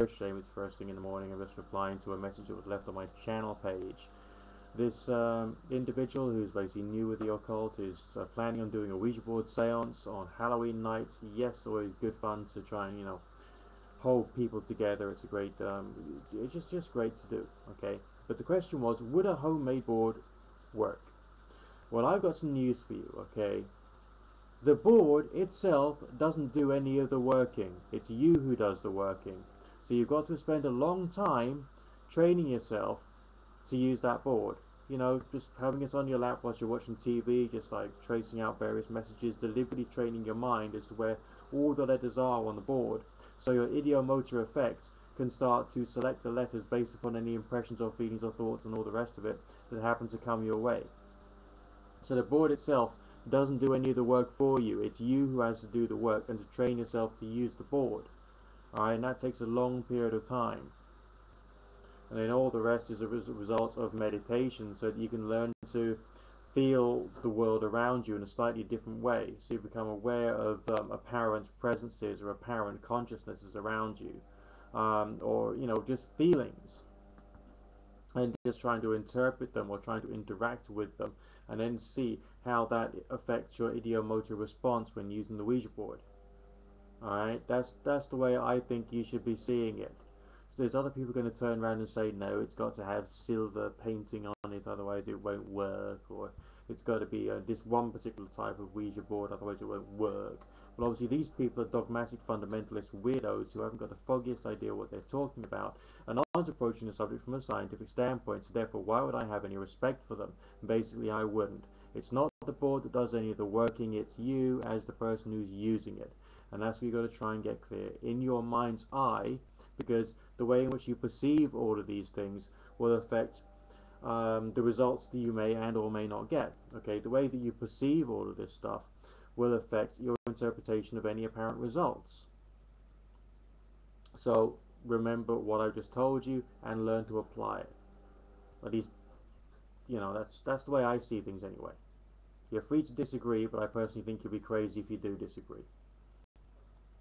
shame it's first thing in the morning. I'm just replying to a message that was left on my channel page. This individual who's basically new with the occult is planning on doing a Ouija board seance on Halloween night. Yes, always good fun to try and hold people together. It's a great, it's just great to do. Okay, but the question was, would a homemade board work? Well, I've got some news for you. Okay, the board itself doesn't do any of the working. It's you who does the working. So you've got to spend a long time training yourself to use that board. Just having it on your lap whilst you're watching TV, just like tracing out various messages, deliberately training your mind as to where all the letters are on the board. So your ideomotor effect can start to select the letters based upon any impressions or feelings or thoughts and all the rest of it that happen to come your way. So the board itself doesn't do any of the work for you. It's you who has to do the work and to train yourself to use the board. Alright, and that takes a long period of time. And then all the rest is a result of meditation, so that you can learn to feel the world around you in a slightly different way. So you become aware of apparent presences or apparent consciousnesses around you, or just feelings, and just trying to interpret them or trying to interact with them, and then see how that affects your ideomotor response when using the Ouija board. Alright, that's the way I think you should be seeing it. So there's other people going to turn around and say, no, it's got to have silver painting on it, otherwise it won't work, or it's got to be this one particular type of Ouija board, otherwise it won't work. Well, obviously these people are dogmatic fundamentalist weirdos who haven't got the foggiest idea what they're talking about, and aren't approaching the subject from a scientific standpoint, so therefore why would I have any respect for them? Basically, I wouldn't. It's not the board that does any of the working, it's you as the person who's using it. And that's what you've got to try and get clear in your mind's eye, because the way in which you perceive all of these things will affect the results that you may and or may not get. Okay, the way that you perceive all of this stuff will affect your interpretation of any apparent results. So remember what I've just told you and learn to apply it. At least, that's the way I see things anyway. You're free to disagree, but I personally think you'll be crazy if you do disagree.